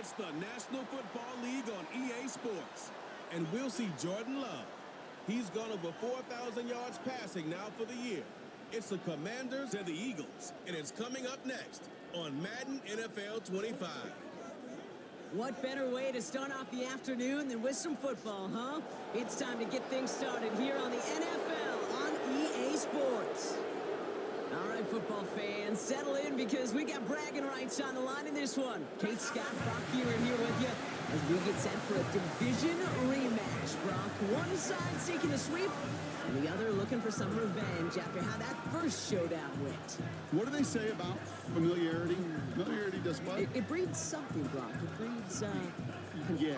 It's the National Football League on EA Sports. And we'll see Jordan Love. He's gone over 4,000 yards passing now for the year. It's the Commanders and the Eagles, and it's coming up next on Madden NFL 25. What better way to start off the afternoon than with some football, huh? It's time to get things started here on the NFL on EA Sports. All right, football fans, settle in because we got bragging rights on the line in this one. Kate Scott, Brock here with you as we get set for a division rematch. Brock, one side seeking a sweep, and the other looking for some revenge after how that first showdown went. What do they say about familiarity? Familiarity does what? It breeds something, Brock. It breeds,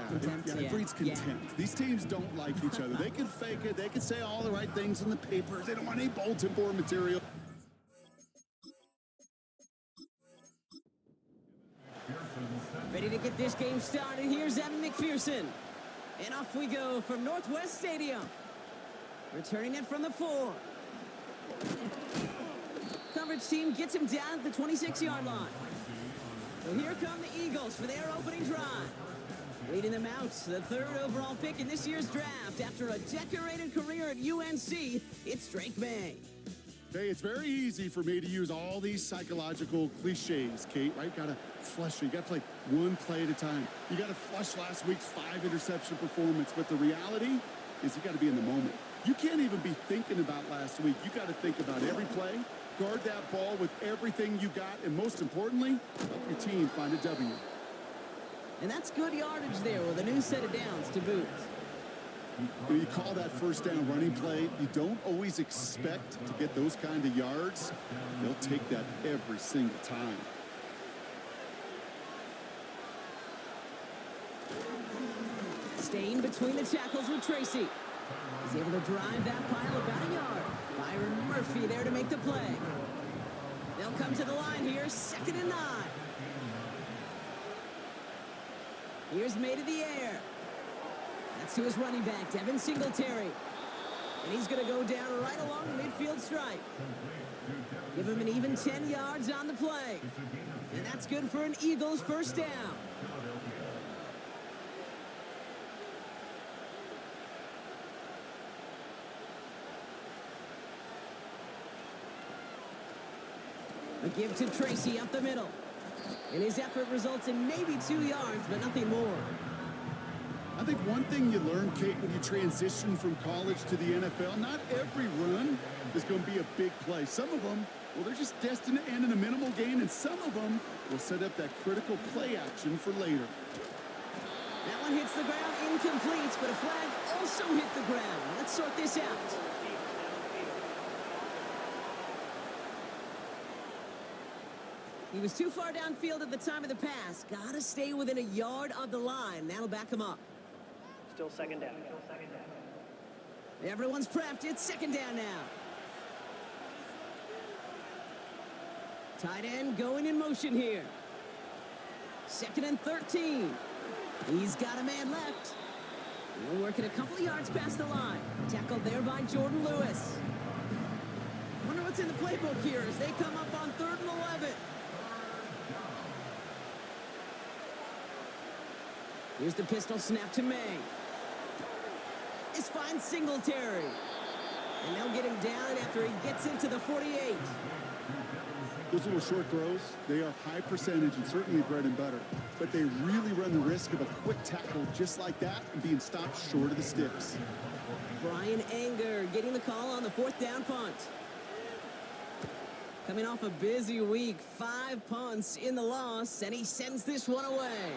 contempt. It breeds contempt. Yeah. These teams don't like each other. They can fake it. They can say all the right things in the papers. They don't want any bulletin board material. Ready to get this game started. Here's Evan McPherson. And off we go from Northwest Stadium. Returning it from the 4. Coverage team gets him down at the 26-yard line. So here come the Eagles for their opening drive. Leading them out, the 3rd overall pick in this year's draft. After a decorated career at UNC, it's Drake May. Hey, it's very easy for me to use all these psychological cliches, Kate, right? You gotta flush it. You gotta play one play at a time. You gotta flush last week's 5-interception performance, but the reality is you gotta be in the moment. You can't even be thinking about last week. You gotta think about every play, guard that ball with everything you got, and most importantly, help your team find a W. And that's good yardage there with a new set of downs to boot. When you call that first down running play, you don't always expect to get those kind of yards. They'll take that every single time. Staying between the tackles with Tracy. He's able to drive that pile about a yard. Byron Murphy there to make the play. They'll come to the line here, 2nd and 9. Here's May to the air. That's to his running back, Devin Singletary. And he's going to go down right along the midfield stripe. Give him an even 10 yards on the play. And that's good for an Eagles first down. A give to Tracy up the middle. And his effort results in maybe 2 yards, but nothing more. I think one thing you learn, Kate, when you transition from college to the NFL, not every run is going to be a big play. Some of them, well, they're just destined to end in a minimal gain, and some of them will set up that critical play action for later. That one hits the ground incomplete, but a flag also hit the ground. Let's sort this out. He was too far downfield at the time of the pass. Gotta stay within a yard of the line. That'll back him up. Still second down. Everyone's prepped. It's 2nd down now. Tight end going in motion here. 2nd and 13. He's got a man left. He'll work it a couple of yards past the line. Tackled there by Jordan Lewis. Wonder what's in the playbook here as they come up on 3rd and 11. Here's the pistol snap to May. This finds Singletary. And they'll get him down after he gets into the 48. Those little short throws, they are high percentage and certainly bread and butter. But they really run the risk of a quick tackle just like that and being stopped short of the sticks. Brian Anger getting the call on the 4th down punt. Coming off a busy week, 5 punts in the loss, and he sends this one away.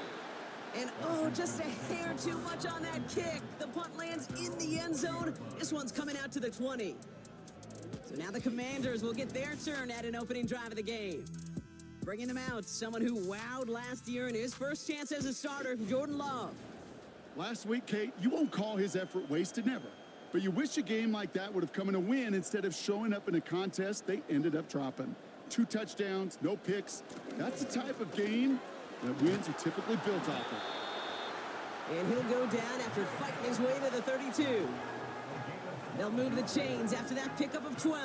And, oh, just a hair too much on that kick. The punt lands in the end zone. This one's coming out to the 20. So now the Commanders will get their turn at an opening drive of the game. Bringing them out, someone who wowed last year in his first chance as a starter, Jordan Love. Last week, Kate, you won't call his effort wasted, never. But you wish a game like that would have come in a win instead of showing up in a contest they ended up dropping. 2 touchdowns, no picks. That's the type of game that wins are typically built off of. And he'll go down after fighting his way to the 32. They'll move the chains after that pickup of 12.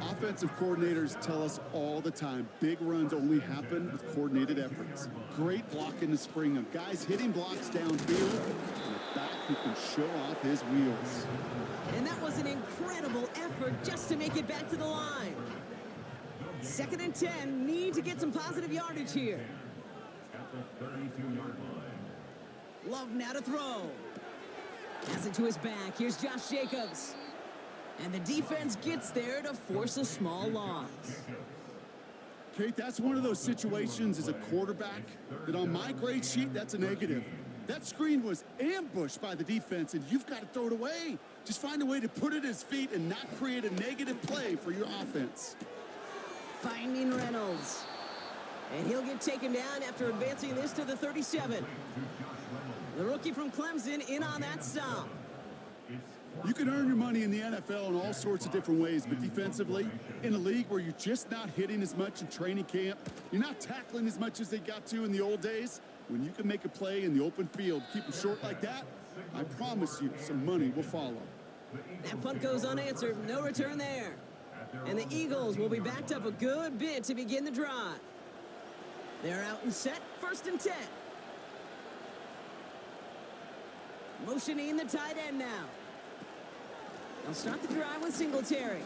Offensive coordinators tell us all the time, big runs only happen with coordinated efforts. Great block in the spring of guys hitting blocks downfield, and a back who can show off his wheels. And that was an incredible effort just to make it back to the line. 2nd and 10, need to get some positive yardage here. At the 32-yard line. Love now to throw. Pass it to his back. Here's Josh Jacobs. And the defense gets there to force a small loss. Kate, that's one of those situations as a quarterback that on my grade sheet, that's a negative. That screen was ambushed by the defense, and you've got to throw it away. Just find a way to put it at his feet and not create a negative play for your offense. Finding Reynolds. And he'll get taken down after advancing this to the 37. The rookie from Clemson in on that stop. You can earn your money in the NFL in all sorts of different ways, but defensively, in a league where you're just not hitting as much in training camp, you're not tackling as much as they got to in the old days, when you can make a play in the open field, keep them short like that, I promise you some money will follow. That punt goes unanswered. No return there. And the Eagles will be backed up a good bit to begin the drive. They're out and set. 1st and 10. Motioning the tight end now. They'll start the drive with Singletary.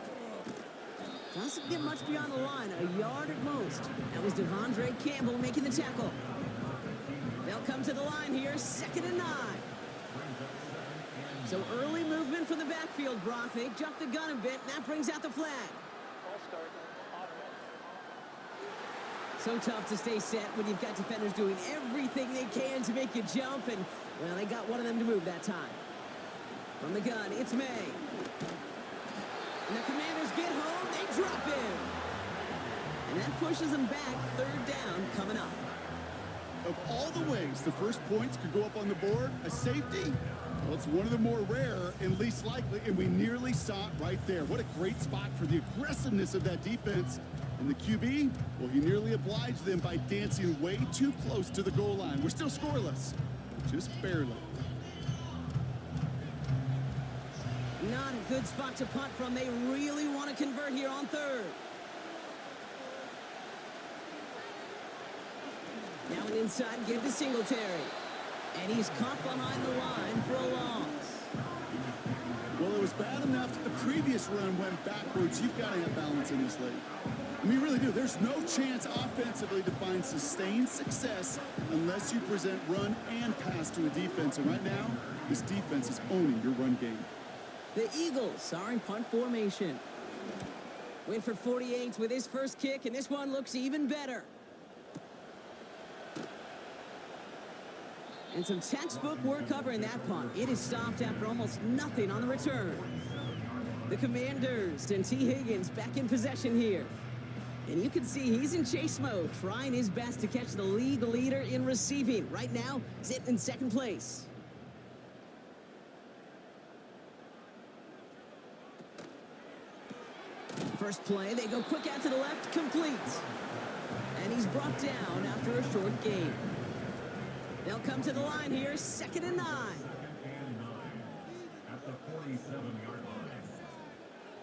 Doesn't get much beyond the line, a yard at most. That was Devondre Campbell making the tackle. They'll come to the line here, 2nd and 9. So early movement from the backfield, Brock. They jumped the gun a bit, and that brings out the flag. Ball start. Offense. So tough to stay set when you've got defenders doing everything they can to make you jump, and, well, they got one of them to move that time. From the gun, it's May. And the Commanders get home, they drop him. And that pushes them back, 3rd down coming up. Of all the ways the first points could go up on the board, a safety, well, it's one of the more rare and least likely, and we nearly saw it right there. What a great spot for the aggressiveness of that defense. And the QB, well, he nearly obliged them by dancing way too close to the goal line. We're still scoreless, just barely. Not a good spot to punt from. They really want to convert here on 3rd. Now an inside give to Singletary. And he's caught behind the line for a loss. Well, it was bad enough that the previous run went backwards. You've got to have balance in this league. I mean, you really do. There's no chance offensively to find sustained success unless you present run and pass to a defense. And right now, this defense is owning your run game. The Eagles are in punt formation. Winford 48 with his first kick, and this one looks even better. And some textbook work covering that punt. It is stopped after almost nothing on the return. The Commanders and T. Higgins back in possession here. And you can see he's in chase mode, trying his best to catch the league leader in receiving. Right now, sitting in 2nd place. First play, they go quick out to the left, complete. And he's brought down after a short gain. They'll come to the line here, 2nd and 9. At the 47-yard line.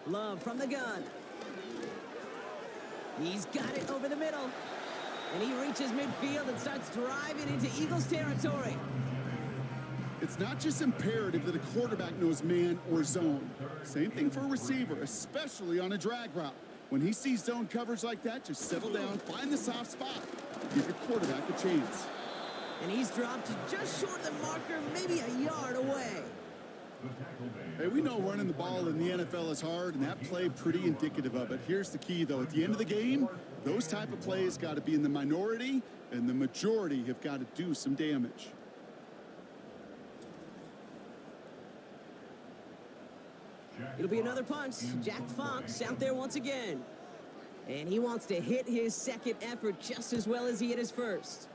Love from the gun. He's got it over the middle. And he reaches midfield and starts driving into Eagles territory. It's not just imperative that a quarterback knows man or zone. Same thing for a receiver, especially on a drag route. When he sees zone coverage like that, just settle down, find the soft spot. Give your quarterback a chance. And he's dropped just short of the marker, maybe a yard away. Hey, we know running the ball in the NFL is hard, and that play pretty indicative of it. Here's the key, though. At the end of the game, those type of plays got to be in the minority, and the majority have got to do some damage. It'll be another punch. Jack Fox out there once again. And he wants to hit his 2nd effort just as well as he hit his first.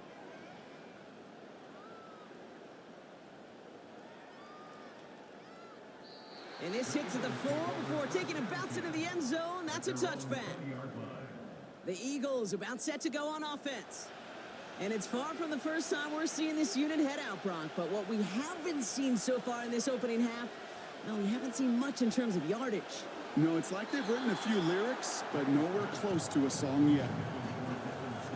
And this hits at the 4 before taking a bounce into the end zone. That's a touchback. The Eagles about set to go on offense. And it's far from the first time we're seeing this unit head out, Brock. But what we haven't seen so far in this opening half, well, we haven't seen much in terms of yardage. No, it's like they've written a few lyrics, but nowhere close to a song yet.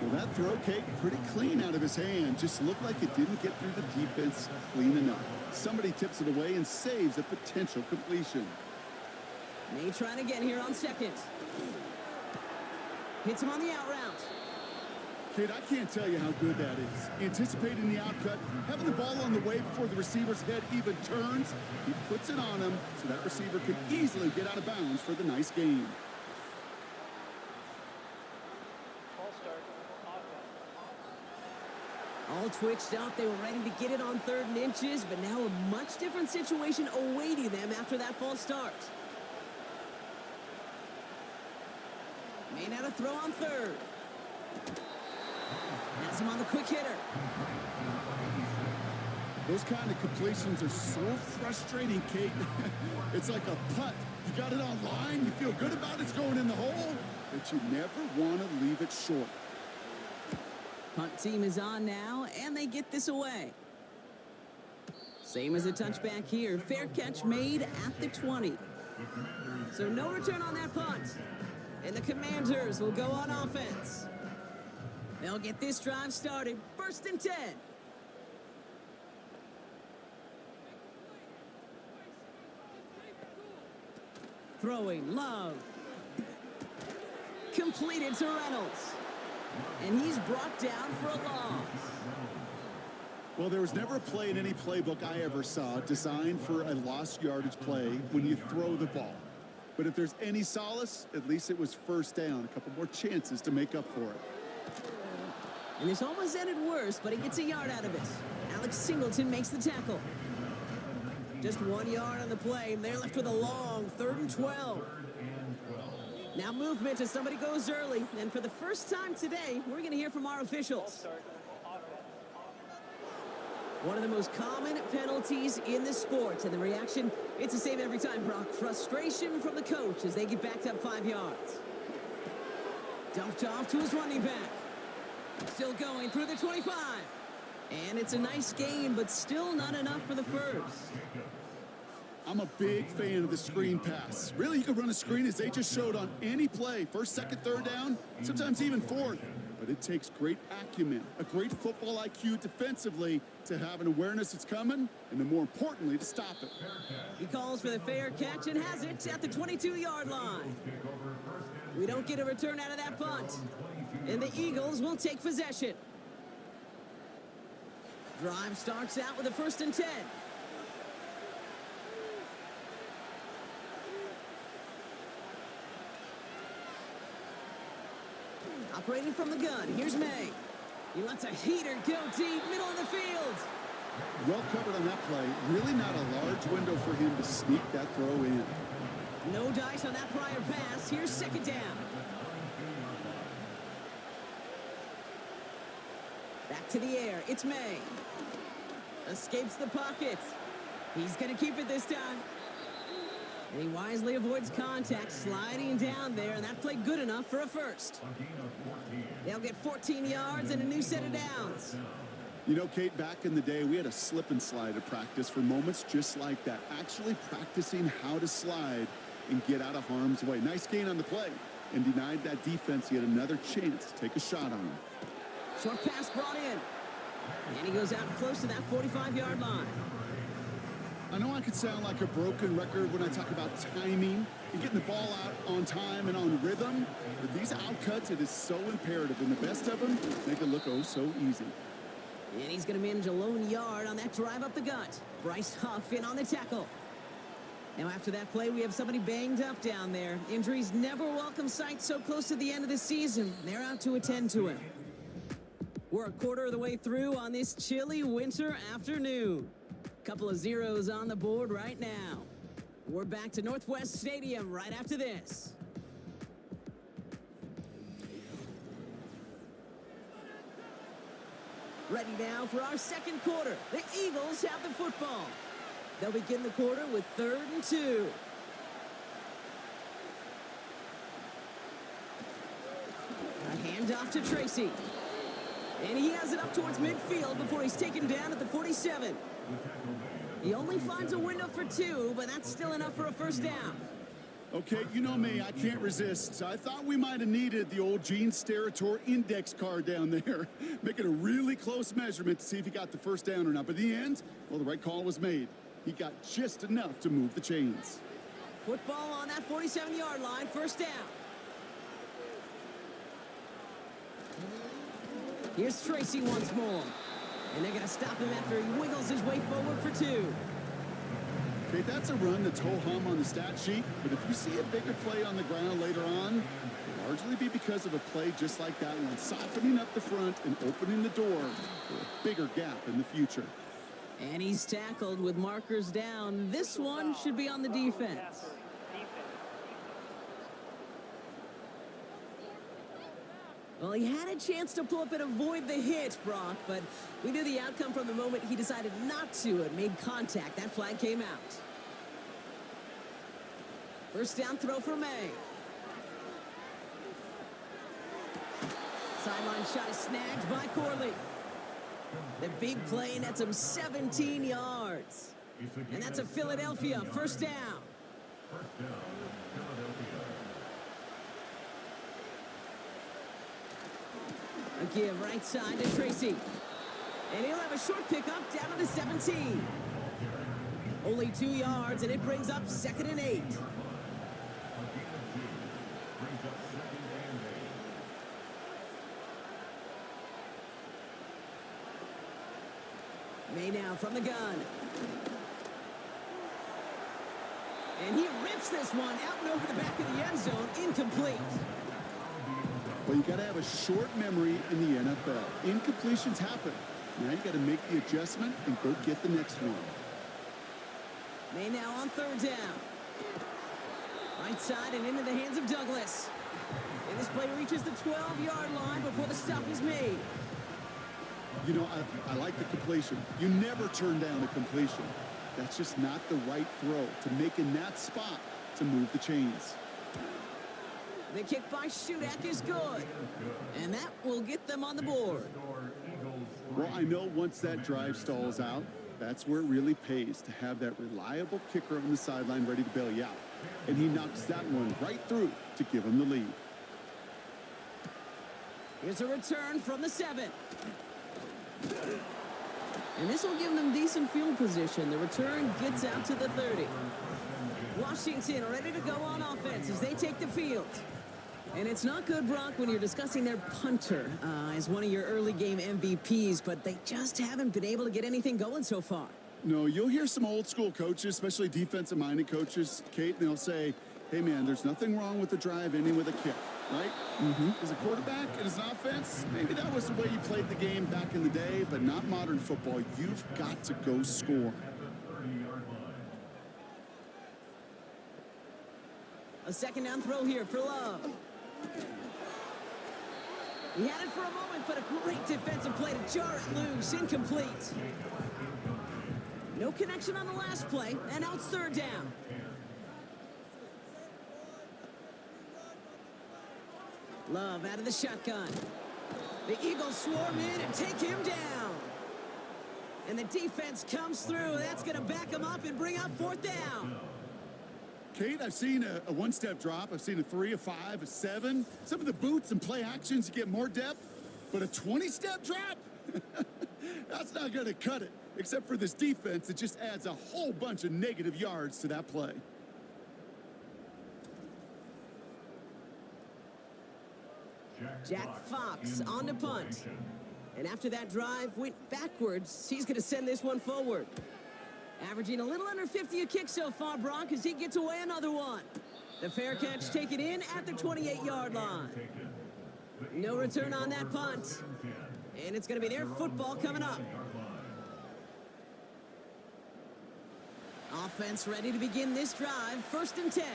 Well, that throw, Kate, pretty clean out of his hand. Just looked like it didn't get through the defense clean enough. Somebody tips it away and saves a potential completion. May trying again here on second. Hits him on the out route. Kate, I can't tell you how good that is. Anticipating the outcut, having the ball on the way before the receiver's head even turns. He puts it on him so that receiver can easily get out of bounds for the nice gain. Ball start. Offense. All twitched up. They were ready to get it on 3rd and inches, but now a much different situation awaiting them after that false start. Made out a throw on 3rd. Has him on the quick hitter. Those kind of completions are so frustrating, Kate. It's like a putt. You got it on line, you feel good about it's going in the hole, but you never want to leave it short. Punt team is on now, and they get this away. Same as a touchback here. Fair catch made at the 20. So no return on that punt. And the Commanders will go on offense. They'll get this drive started. 1st and 10. Throwing, Love. Completed to Reynolds. And he's brought down for a loss. Well, there was never a play in any playbook I ever saw designed for a lost yardage play when you throw the ball. But if there's any solace, at least it was 1st down. A couple more chances to make up for it. And this almost ended worse, but he gets a yard out of it. Alex Singleton makes the tackle. Just 1 yard on the play, and they're left with a long 3rd and 12. Now movement as somebody goes early, and for the first time today, we're going to hear from our Ball officials. start. Offense. One of the most common penalties in the sport, and the reaction, it's the same every time, Brock. Frustration from the coach as they get backed up 5 yards. Dumped off to his running back. Still going through the 25. And it's a nice gain, but still not enough for the first. I'm a big fan of the screen pass. Really, you can run a screen as they just showed on any play. 1st, 2nd, 3rd down, sometimes even 4th. But it takes great acumen, a great football IQ defensively to have an awareness it's coming, and then more importantly, to stop it. He calls for the fair catch and has it at the 22-yard line. We don't get a return out of that punt. And the Eagles will take possession. Drive starts out with a 1st and 10. Operating from the gun, here's May. He lets a heater go deep, middle of the field. Well covered on that play. Really not a large window for him to sneak that throw in. No dice on that prior pass. Here's 2nd down. Back to the air. It's May. Escapes the pocket. He's going to keep it this time. And he wisely avoids contact, sliding down there, and that played good enough for a first. They'll get 14 yards and a new set of downs. You know, Kate, back in the day, we had a slip and slide at practice for moments just like that. Actually practicing how to slide and get out of harm's way. Nice gain on the play, and denied that defense yet another chance to take a shot on him. Short pass brought in. And he goes out close to that 45-yard line. I know I could sound like a broken record when I talk about timing and getting the ball out on time and on rhythm, but these outcuts, it is so imperative, and the best of them make it look oh so easy. And he's going to manage a lone yard on that drive up the gut. Bryce Huff in on the tackle. Now after that play, we have somebody banged up down there. Injuries never welcome sight so close to the end of the season. They're out to attend to him. We're a quarter of the way through on this chilly winter afternoon. Couple of zeros on the board right now. We're back to Northwest Stadium right after this. Ready now for our second quarter. The Eagles have the football. They'll begin the quarter with 3rd and 2. A handoff to Tracy. And he has it up towards midfield before he's taken down at the 47. He only finds a window for 2, but that's still enough for a first down. Okay, you know me, I can't resist. I thought we might have needed the old Gene Steratore index card down there. Making a really close measurement to see if he got the first down or not. But in the end, well, the right call was made. He got just enough to move the chains. Football on that 47-yard line, first down. Here's Tracy once more. And they're going to stop him after he wiggles his way forward for 2. Okay, that's a run that's ho-hum on the stat sheet, but if you see a bigger play on the ground later on, it'll largely be because of a play just like that one, softening up the front and opening the door for a bigger gap in the future. And he's tackled with markers down. This one should be on the defense. Well, he had a chance to pull up and avoid the hit, Brock, but we knew the outcome from the moment he decided not to and made contact. That flag came out. First down throw for May. Sideline shot is snagged by Corley. The big play nets him 17 yards. And that's a Philadelphia first down. First down, Philadelphia. A give right side to Tracy. And he'll have a short pickup down to the 17. Only 2 yards, and it brings up 2nd and 8. May now from the gun. And he rips this one out and over the back of the end zone. Incomplete. Well, you got to have a short memory in the NFL. Incompletions happen. Now you got to make the adjustment and go get the next one. May now on 3rd down. Right side and into the hands of Douglas. And this play reaches the 12-yard line before the stop is made. You know, I like the completion. You never turn down a completion. That's just not the right throw to make in that spot to move the chains. The kick by Shudak is good. And that will get them on the board. Well, I know once that drive stalls out, that's where it really pays to have that reliable kicker on the sideline ready to bail you out. And he knocks that one right through to give him the lead. Here's a return from the 7. And this will give them decent field position. The return gets out to the 30. Washington ready to go on offense as they take the field. And it's not good, Brock, when you're discussing their punter as one of your early game MVPs, but they just haven't been able to get anything going so far. No, you'll hear some old school coaches, especially defensive-minded coaches, Kate, and they'll say, hey, man, there's nothing wrong with the drive ending with a kick, right? As a quarterback and as an offense, maybe that was the way you played the game back in the day, but not modern football. You've got to go score. A 2nd down throw here for Love. He had it for a moment, but a great defensive play to jar it loose. Incomplete. No connection on the last play, and now it's 3rd down. Love out of the shotgun. The Eagles swarm in and take him down. And the defense comes through. That's going to back him up and bring up 4th down. Kate, I've seen a one-step drop. I've seen a 3, a 5, a 7. Some of the boots and play actions, you get more depth. But a 20-step drop? That's not going to cut it. Except for this defense, it just adds a whole bunch of negative yards to that play. Jack Fox on to punt. And after that drive went backwards, he's going to send this one forward. Averaging a little under 50 a kick so far, Brock, as he gets away another one. The fair catch taken in at the 28-yard line. No return on that punt. And it's going to be their football coming up. Offense ready to begin this drive. 1st and 10.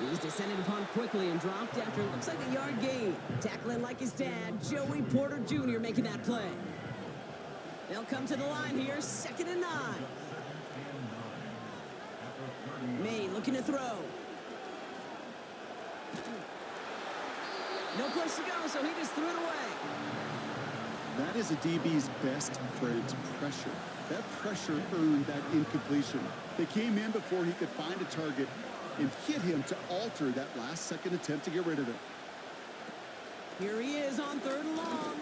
He's descended upon quickly and dropped after it looks like a yard gain. Tackling like his dad, Joey Porter Jr. making that play. They'll come to the line here, 2nd and 9. May looking to throw. No place to go, so he just threw it away. That is a DB's best friend, pressure. That pressure earned that incompletion. They came in before he could find a target and hit him to alter that last-second attempt to get rid of it. Here he is on 3rd and long.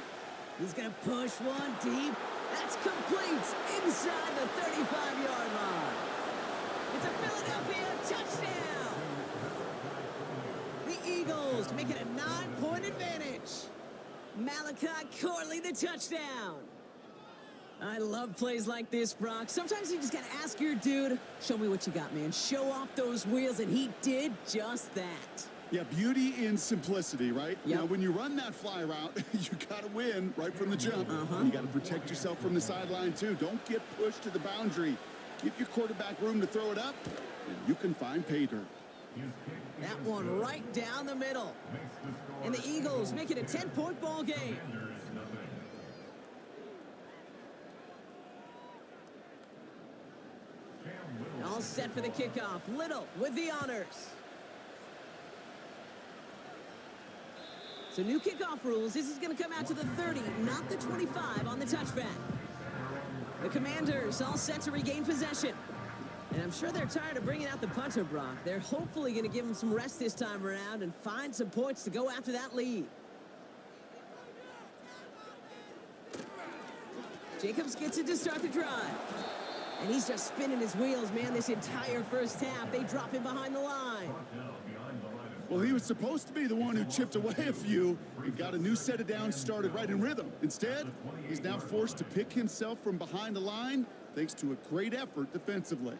He's going to push one deep. That's complete inside the 35-yard line. It's a Philadelphia touchdown. The Eagles make it a 9-point advantage. Malachi Corley, the touchdown. I love plays like this, Brock. Sometimes you just got to ask your dude, show me what you got, man. Show off those wheels, and he did just that. Yeah, beauty in simplicity, right? Yep. Now, when you run that fly route, you got to win right from the jump. And you got to protect yourself from the sideline, too. Don't get pushed to the boundary. Give your quarterback room to throw it up, and you can find pay dirt. That one right down the middle. And the Eagles make it a 10-point ball game. All set for the kickoff. Little with the honors. So new kickoff rules. This is going to come out to the 30, not the 25 on the touchback. The Commanders all set to regain possession. And I'm sure they're tired of bringing out the punter, Brock. They're hopefully going to give him some rest this time around and find some points to go after that lead. Jacobs gets it to start the drive. And he's just spinning his wheels, man, this entire first half. They drop him behind the line. Well, he was supposed to be the one who chipped away a few and got a new set of downs started right in rhythm. Instead, he's now forced to pick himself from behind the line thanks to a great effort defensively.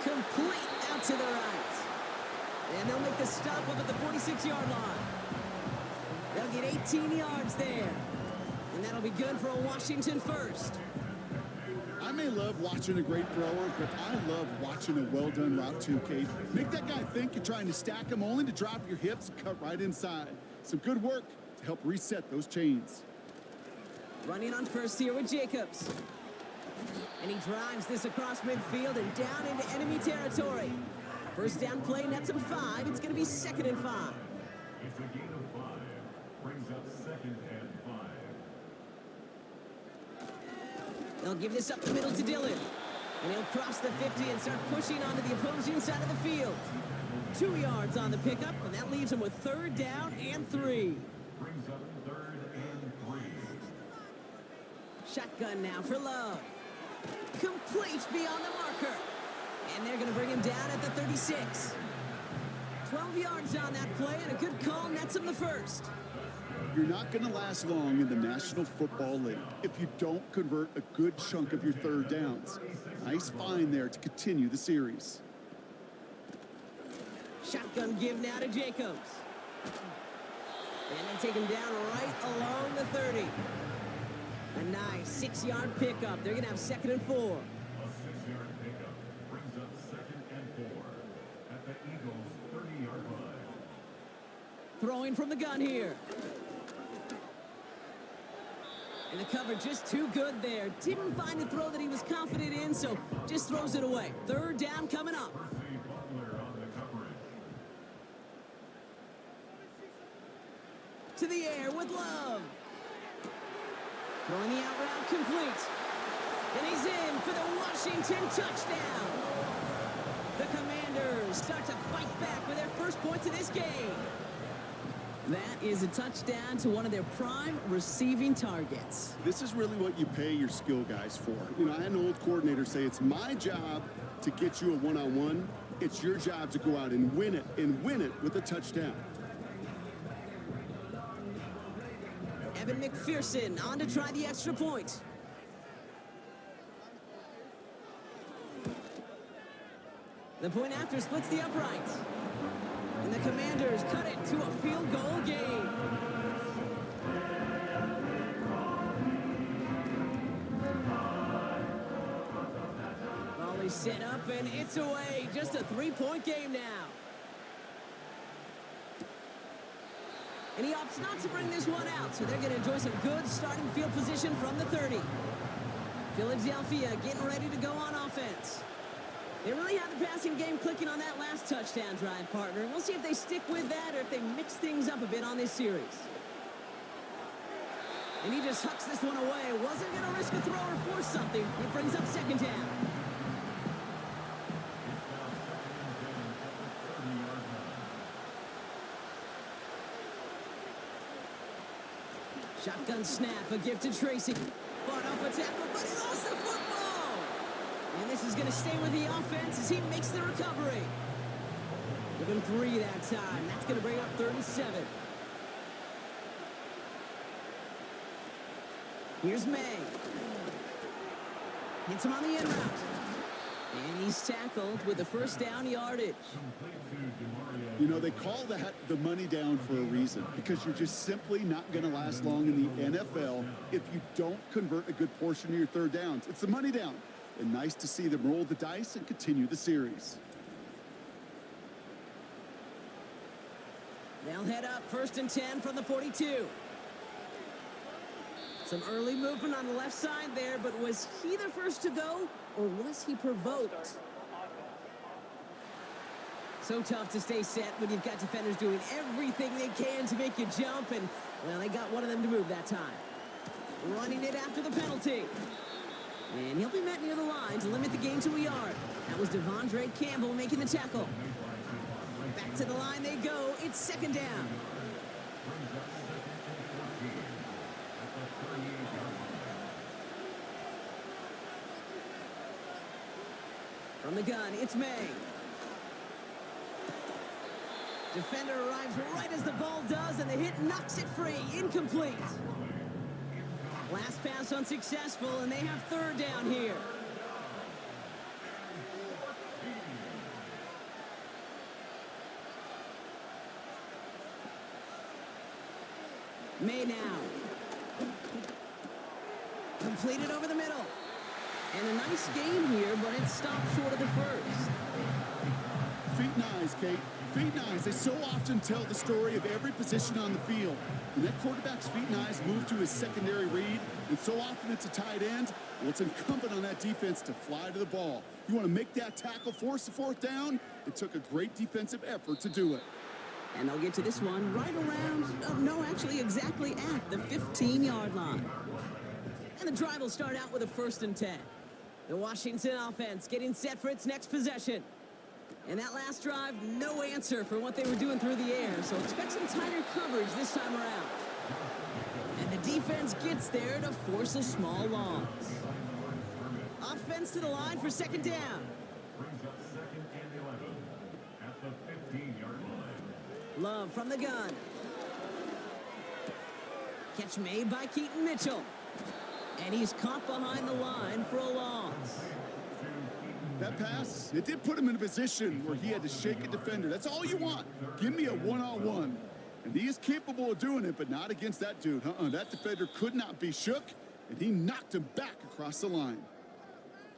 Complete out to the right. And they'll make the stop up at the 46-yard line. They'll get 18 yards there. And that'll be good for a Washington first. I may love watching a great thrower, but I love watching a well-done route too, Kate. Make that guy think you're trying to stack him only to drop your hips and cut right inside. Some good work to help reset those chains. Running on first here with Jacobs. And he drives this across midfield and down into enemy territory. First down play, nets him 5. It's going to be 2nd and 5. It's a gain of 5. Brings up 2nd and 5. They'll give this up the middle to Dillon. And he'll cross the 50 and start pushing onto the opposing side of the field. 2 yards on the pickup, and that leaves him with 3rd down and 3. Brings up 3rd and 3. Shotgun now for Love. Complete beyond the marker. And they're going to bring him down at the 36. 12 yards on that play, and a good call nets him the first. You're not going to last long in the National Football League if you don't convert a good chunk of your 3rd downs. Nice find there to continue the series. Shotgun give now to Jacobs. And they take him down right along the 30. A nice 6-yard pickup. They're going to have 2nd and 4. A 6-yard pickup brings up 2nd and 4 at the Eagles' 30-yard line. Throwing from the gun here. And the cover just too good there. Didn't find a throw that he was confident in, so just throws it away. 3rd down coming up. Percy Butler on the coverage. To the air with Love. Throwing the out route complete. And he's in for the Washington touchdown. The Commanders start to fight back with their first points of this game. That is a touchdown to one of their prime receiving targets. This is really what you pay your skill guys for. You know, I had an old coordinator say, it's my job to get you a one-on-one. It's your job to go out and win it with a touchdown. Evan McPherson on to try the extra point. The point after splits the uprights. And the Commanders cut it to a field goal game. Volley set up and it's away. Just a 3-point game now. And he opts not to bring this one out, so they're going to enjoy some good starting field position from the 30. Philadelphia getting ready to go on offense. They really have the passing game clicking on that last touchdown drive, partner. We'll see if they stick with that or if they mix things up a bit on this series. And he just hucks this one away. Wasn't going to risk a throw or force something. It brings up second down. Shotgun snap, a gift to Tracy. Fought off a tackle, but he lost the football. And this is going to stay with the offense as he makes the recovery. Give him 3 that time. That's going to bring up 3rd and 7. Here's May. Hits him on the end route. And he's tackled with the first down yardage. You know, they call that the money down for a reason, because you're just simply not going to last long in the NFL if you don't convert a good portion of your 3rd downs. It's the money down. And nice to see them roll the dice and continue the series. They'll head up 1st and 10 from the 42. Some early movement on the left side there, but was he the first to go, or was he provoked? So tough to stay set when you've got defenders doing everything they can to make you jump, and, well, they got one of them to move that time. Running it after the penalty. And he'll be met near the line to limit the gain to a yard. That was Devondre Campbell making the tackle. Back to the line they go. It's 2nd down. From the gun, it's May. Defender arrives right as the ball does, and the hit knocks it free. Incomplete. Last pass unsuccessful, and they have 3rd down here. May now. Completed over the middle. And a nice game here, but it stopped short of the first. Feet and eyes, Kate. Feet and eyes. They so often tell the story of every position on the field. When that quarterback's feet and eyes move to his secondary read, and so often it's a tight end, well, it's incumbent on that defense to fly to the ball. You want to make that tackle, force the 4th down? It took a great defensive effort to do it. And they'll get to this one right around, no, actually exactly at the 15-yard line. And the drive will start out with a 1st and 10. The Washington offense getting set for its next possession. And that last drive, no answer for what they were doing through the air, so expect some tighter coverage this time around. And the defense gets there to force a small loss. Offense to the line for 2nd down. Brings up 2nd and 11 at the 15-yard line. Love from the gun. Catch made by Keaton Mitchell. And he's caught behind the line for a loss. That pass, it did put him in a position where he had to shake a defender. That's all you want. Give me a one-on-one. And he is capable of doing it, but not against that dude. That defender could not be shook, and he knocked him back across the line.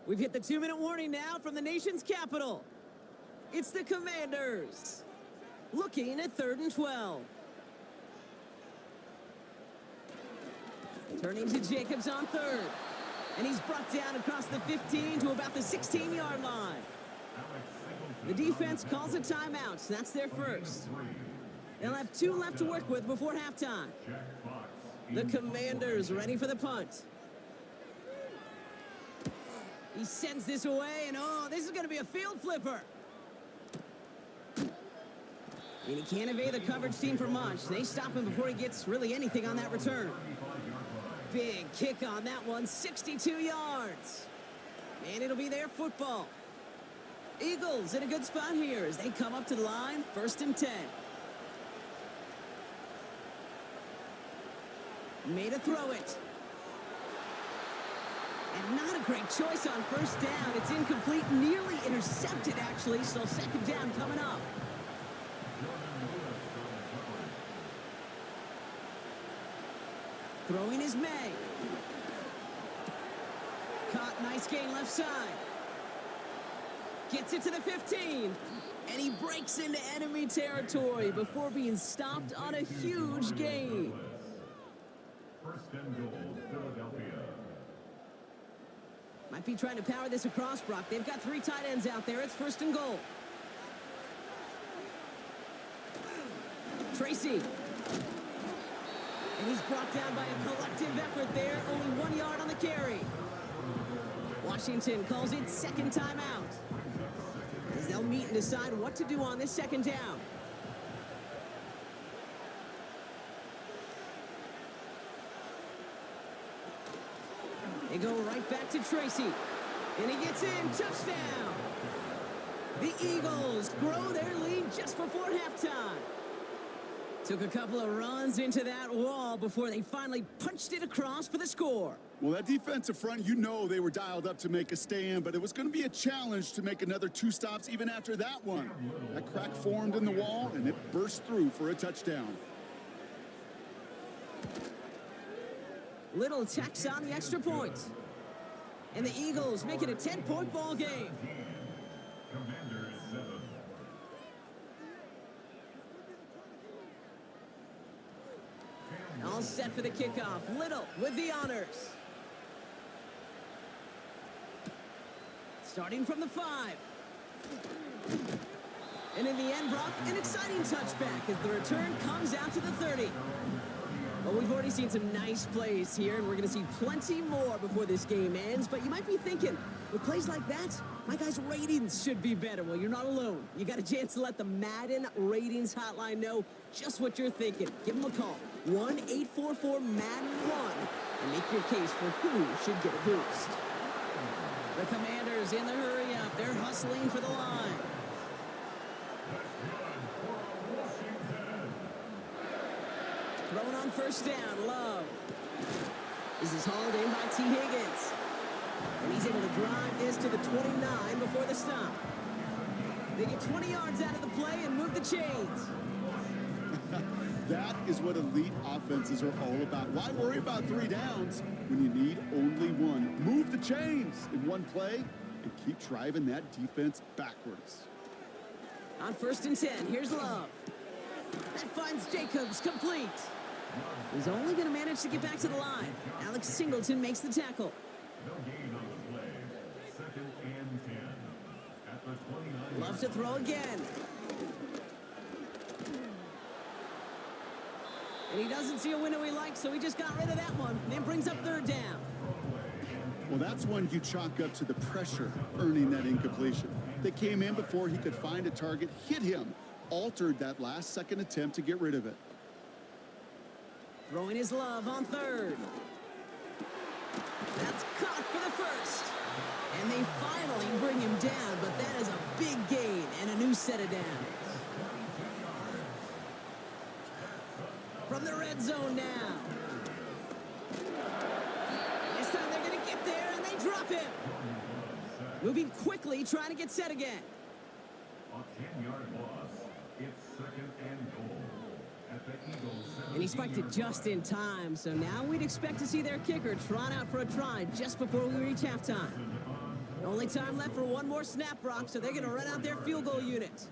We've hit the 2-minute warning now from the nation's capital. It's the Commanders. Looking at 3rd and 12. Turning to Jacobs on 3rd. And he's brought down across the 15 to about the 16-yard line. The defense calls a timeout. That's their first. They'll have 2 left to work with before halftime. The Commanders ready for the punt. He sends this away, and oh, this is going to be a field flipper. And he can't evade the coverage team for much. They stop him before he gets really anything on that return. Big kick on that one, 62 yards. And it'll be their football. Eagles in a good spot here as they come up to the line, 1st and 10. Made a throw it. And not a great choice on 1st down. It's incomplete, nearly intercepted actually, so 2nd down coming up. Throwing is May. Caught, nice gain left side. Gets it to the 15. And he breaks into enemy territory before being stopped on a huge gain. 1st and goal, Philadelphia. Might be trying to power this across, Brock. They've got 3 tight ends out there. It's 1st and goal. And he's brought down by a collective effort there. Only 1 yard on the carry. Washington calls it second timeout, as they'll meet and decide what to do on this second down. They go right back to Tracy. And he gets in. Touchdown. The Eagles grow their lead just before halftime. Took a couple of runs into that wall before they finally punched it across for the score. Well, that defensive front, you know they were dialed up to make a stand, but it was going to be a challenge to make another 2 stops even after that one. That crack formed in the wall, and it burst through for a touchdown. Little tacks on the extra point. And the Eagles make it a 10-point ball game. Commanders 7. All set for the kickoff. Little with the honors. Starting from the 5. And in the end, Brock, an exciting touchback as the return comes out to the 30. Well, we've already seen some nice plays here, and we're going to see plenty more before this game ends. But you might be thinking, with plays like that, my guys' ratings should be better. Well, you're not alone. You got a chance to let the Madden ratings hotline know just what you're thinking. Give them a call, 1-844-MADDEN-1, and make your case for who should get a boost. The Commanders in the hurry-up. They're hustling for the line. Throwing on first down, Love. This is hauled in by T. Higgins. And he's able to drive this to the 29 before the stop. They get 20 yards out of the play and move the chains. That is what elite offenses are all about. Why worry about 3 downs when you need only 1? Move the chains in one play and keep driving that defense backwards. On first and 10, here's Love. That finds Jacobs complete. He's only going to manage to get back to the line. Alex Singleton makes the tackle. No gain on the play. Second and 10. At the 29. Loves to throw again. And he doesn't see a window he likes, so he just got rid of that one. Then brings up third down. Well, that's one you chalk up to the pressure earning that incompletion. They came in before he could find a target, hit him, altered that last-second attempt to get rid of it. Throwing his Love on third. That's caught for the first. And they finally bring him down, but that is a big gain and a new set of downs. From the red zone now. This time they're going to get there, and they drop him. Moving quickly, trying to get set again. A 10-yard loss. It's second and goal. At the Eagles. And he spiked it just in time, so now we'd expect to see their kicker trot out for a try just before we reach halftime. Only time left for one more snap, Brock, so they're going to run out their field goal unit.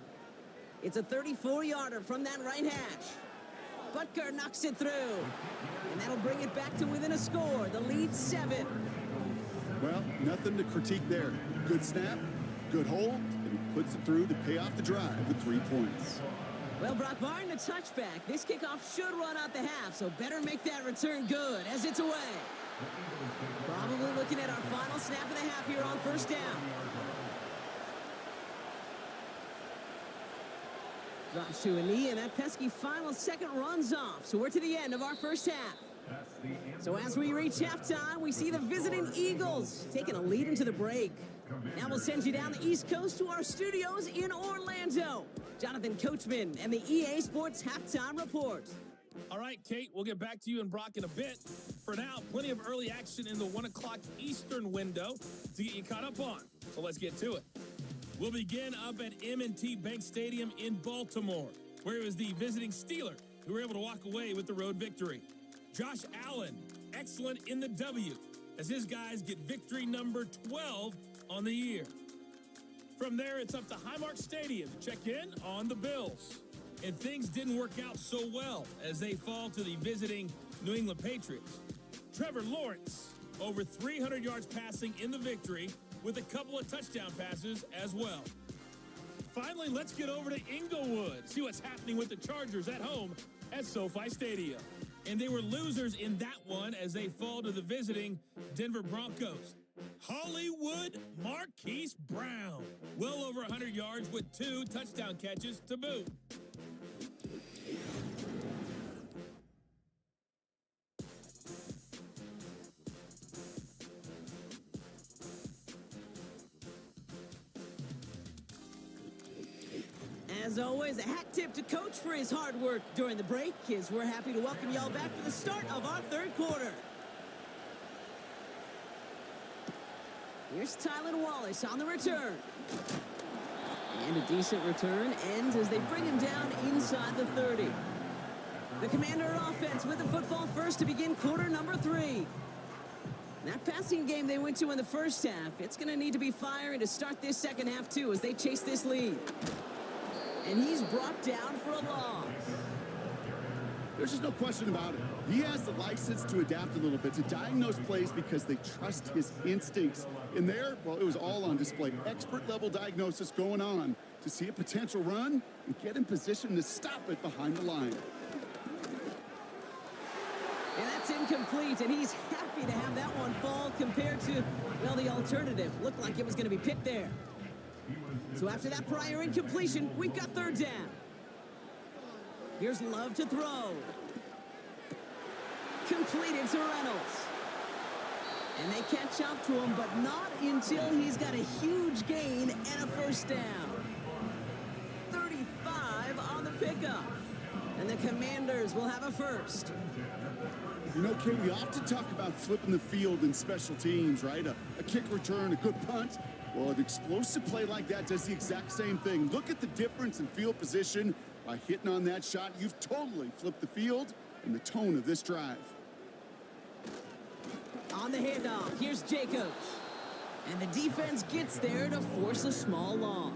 It's a 34-yarder from that right hash. Butker knocks it through, and that'll bring it back to within a score. The lead 7. Well, nothing to critique there. Good snap, good hold, and he puts it through to pay off the drive with 3 points. Well, Brock, barring the touchback, this kickoff should run out the half, so better make that return good as it's away. Probably looking at our final snap of the half here on first down. Drops to a knee, and that pesky final second runs off. So we're to the end of our first half. So as we reach halftime, we see the visiting Eagles taking a lead into the break. Now we'll send you down the East Coast to our studios in Orlando. Jonathan Coachman and the EA Sports Halftime Report. All right, Kate, we'll get back to you and Brock in a bit. For now, plenty of early action in the 1 o'clock Eastern window to get you caught up on. So let's get to it. We'll begin up at M&T Bank Stadium in Baltimore, where it was the visiting Steelers who were able to walk away with the road victory. Josh Allen, excellent in the W, as his guys get victory number 12 on the year. From there, it's up to Highmark Stadium to check in on the Bills. And things didn't work out so well as they fall to the visiting New England Patriots. Trevor Lawrence, over 300 yards passing in the victory, with a couple of touchdown passes as well. Finally, let's get over to Inglewood, see what's happening with the Chargers at home at SoFi Stadium. And they were losers in that one as they fall to the visiting Denver Broncos. Hollywood Marquise Brown, well over 100 yards with 2 touchdown catches to boot. As always, a hat tip to Coach for his hard work during the break, as we're happy to welcome y'all back for the start of our third quarter. Here's Tylan Wallace on the return. And a decent return ends as they bring him down inside the 30. The Commander offense with the football first to begin quarter number 3. That passing game they went to in the first half, it's going to need to be firing to start this second half too as they chase this lead. And he's brought down for a loss. There's just no question about it. He has the license to adapt a little bit, to diagnose plays because they trust his instincts. In there, well, it was all on display. Expert-level diagnosis going on to see a potential run and get in position to stop it behind the line. And that's incomplete, and he's happy to have that one fall compared to, well, the alternative. Looked like it was going to be picked there. So after that prior incompletion, we've got third down. Here's Love to throw. Completed to Reynolds. And they catch up to him, but not until he's got a huge gain and a first down. 35 on the pickup. And the Commanders will have a first. You know, Kate, we often talk about flipping the field in special teams, right? A kick return, a good punt. Well, an explosive play like that does the exact same thing. Look at the difference in field position. By hitting on that shot, you've totally flipped the field and the tone of this drive. On the handoff, here's Jacobs. And the defense gets there to force a small loss.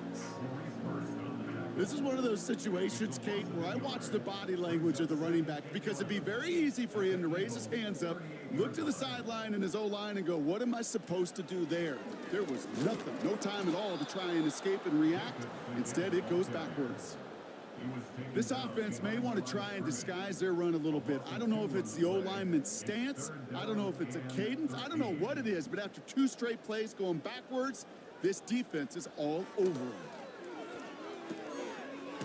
This is one of those situations, Kate, where I watch the body language of the running back because it'd be very easy for him to raise his hands up, look to the sideline and his O-line and go, what am I supposed to do there? There was nothing, no time at all to try and escape and react. Instead, it goes backwards. This offense may want to try and disguise their run a little bit. I don't know if it's the O-lineman's stance. I don't know if it's a cadence. I don't know what it is, but after 2 straight plays going backwards, this defense is all over them.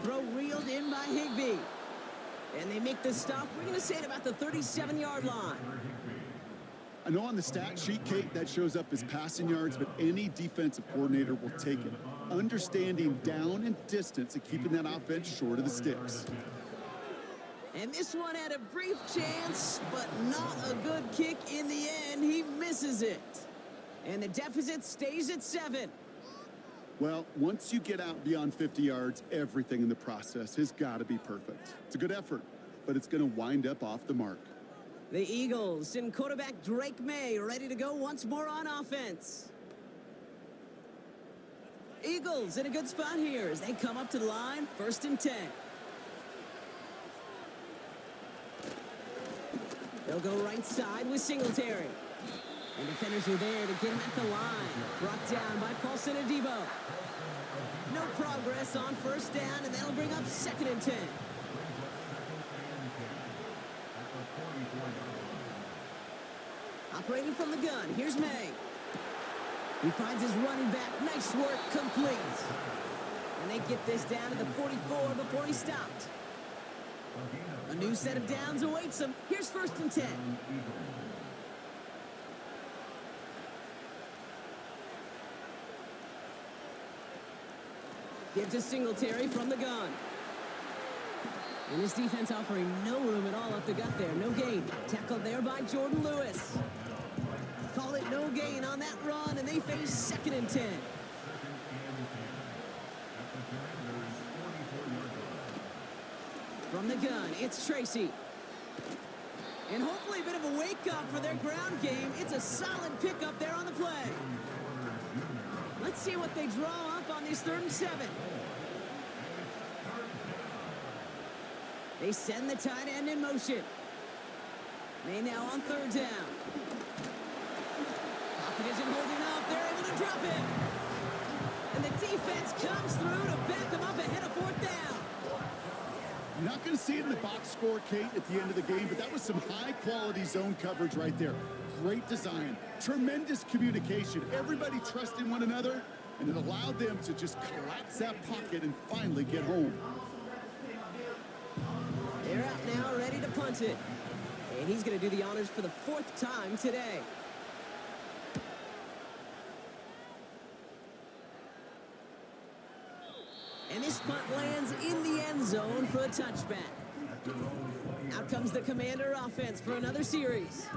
Throw reeled in by Higbee. And they make the stop. We're going to say it about the 37-yard line. I know on the stat sheet, Kate, that shows up as passing yards, but any defensive coordinator will take it. Understanding down and distance and keeping that offense short of the sticks. And this one had a brief chance, but not a good kick in the end. He misses it. And the deficit stays at 7. Well, once you get out beyond 50 yards, everything in the process has got to be perfect. It's a good effort, but it's going to wind up off the mark. The Eagles and quarterback Drake May ready to go once more on offense. Eagles in a good spot here as they come up to the line, 1st and 10. They'll go right side with Singletary. And defenders are there to get him at the line. Brought down by Paulson Adebo. No progress on 1st down, and that'll bring up 2nd and 10. Operating from the gun, here's May. He finds his running back. Nice work, complete. And they get this down to the 44 before he stopped. A new set of downs awaits him. Here's 1st and 10. Give to Singletary from the gun. And his defense offering no room at all up the gut there. No gain. Tackled there by Jordan Lewis. Call it no gain on that run, and they face 2nd and 10. From the gun, it's Tracy. And hopefully a bit of a wake-up for their ground game. It's a solid pickup there on the play. Let's see what they draw up on this 3rd and 7. They send the tight end in motion. May now on 3rd down. Pocket isn't holding up. They're able to drop it. And the defense comes through to back them up ahead of 4th down. You're not going to see it in the box score, Kate, at the end of the game, but that was some high-quality zone coverage right there. Great design, tremendous communication, everybody trusting one another, and it allowed them to just collapse that pocket and finally get home. They're out now, ready to punt it. And he's going to do the honors for the 4th time today. And this punt lands in the end zone for a touchback. Out comes the Commander offense for another series.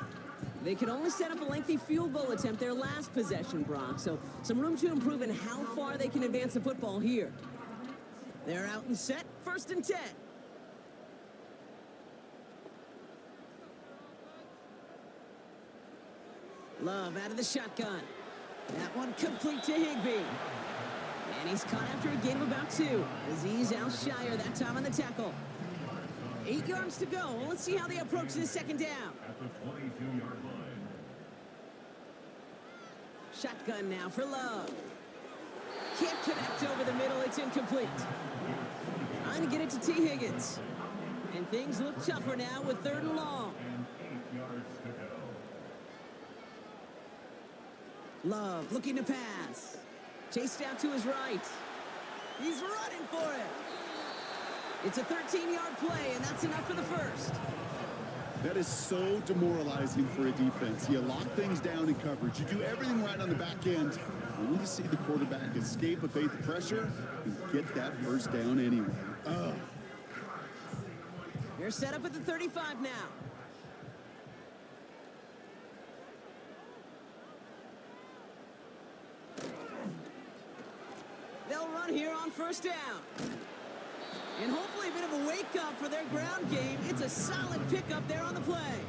They could only set up a lengthy field goal attempt their last possession, Brock, so some room to improve in how far they can advance the football here. They're out and set, 1st and 10. Love out of the shotgun. That one complete to Higbee. And he's caught after a gain of about 2. Aziz Al-Shire that time on the tackle. 8 yards to go. Let's see how they approach this 2nd down. At the 22-yard line. Shotgun now for Love. Can't connect over the middle. It's incomplete. Trying to get it to T. Higgins. And things look tougher now with 3rd and long. And 8 yards to go. Love looking to pass. Chased out to his right. He's running for it. It's a 13-yard play, and that's enough for the 1st. That is so demoralizing for a defense. You lock things down in coverage. You do everything right on the back end. Only to see the quarterback escape, evade the pressure, and get that 1st down anyway. Ugh. They're set up at the 35 now. They'll run here on 1st down. And hopefully a bit of a wake-up for their ground game. It's a solid pickup there on the play.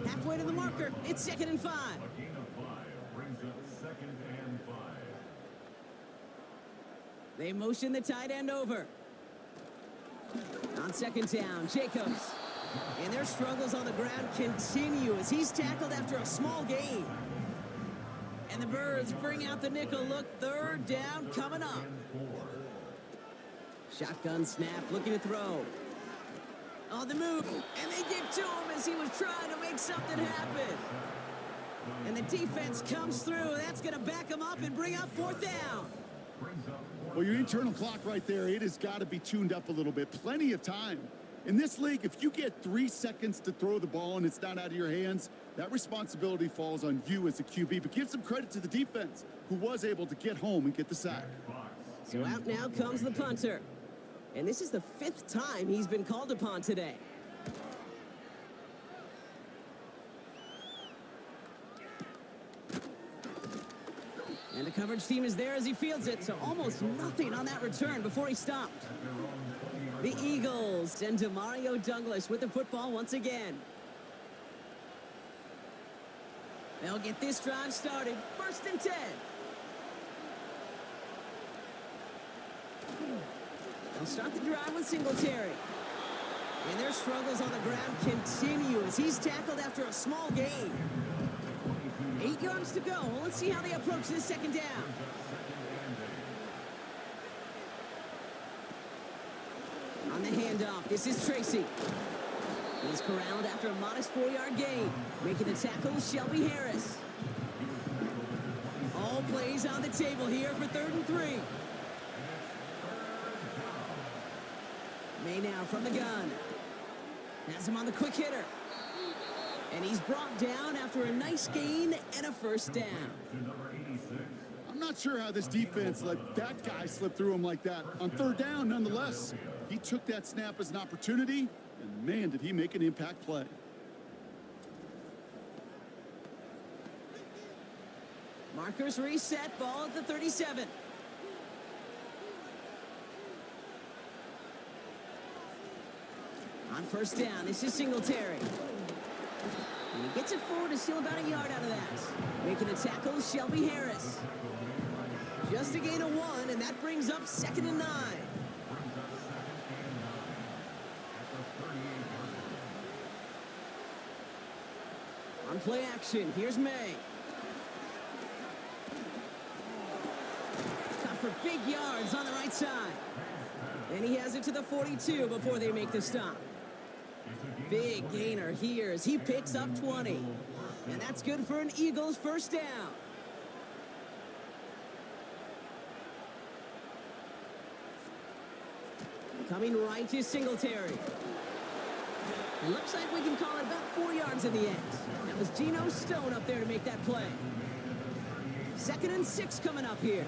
Halfway to the marker. It's 2nd and 5. A gain of 5 brings up 2nd and 5. They motion the tight end over. On 2nd down, Jacobs. And their struggles on the ground continue as he's tackled after a small gain. And the Birds bring out the nickel look. 3rd down coming up. Shotgun snap, looking to throw. On the move, and they get to him as he was trying to make something happen. And the defense comes through. That's going to back him up and bring up 4th down. Well, your internal clock right there, it has got to be tuned up a little bit. Plenty of time. In this league, if you get 3 seconds to throw the ball and it's not out of your hands, that responsibility falls on you as a QB. But give some credit to the defense, who was able to get home and get the sack. So out now comes the punter. And this is the 5th time he's been called upon today. And the coverage team is there as he fields it, so almost nothing on that return before he stopped. The Eagles and Demario Douglas with the football once again. They'll get this drive started. 1st and 10. They'll start the drive with Singletary. And their struggles on the ground continue as he's tackled after a small gain. 8 yards to go. Well, let's see how they approach this 2nd down. On the handoff, this is Tracy. He's corralled after a modest 4-yard gain. Making the tackle, Shelby Harris. All plays on the table here for 3rd and 3. May now from the gun. Has him on the quick hitter. And he's brought down after a nice gain and a 1st down. I'm not sure how this defense let that guy slip through him like that. On 3rd down, nonetheless, he took that snap as an opportunity, and man, did he make an impact play. Markers reset, ball at the 37. On 1st down, this is Singletary. And he gets it forward to steal about a yard out of that. Making a tackle, Shelby Harris. Just a gain of 1, and that brings up 2nd and 9. On play action, here's May. Cut for big yards on the right side. And he has it to the 42 before they make the stop. Big gainer here as he picks up 20. And that's good for an Eagles first down. Coming right to Singletary. It looks like we can call it about 4 yards in the end. That was Geno Stone up there to make that play. 2nd and 6 coming up here.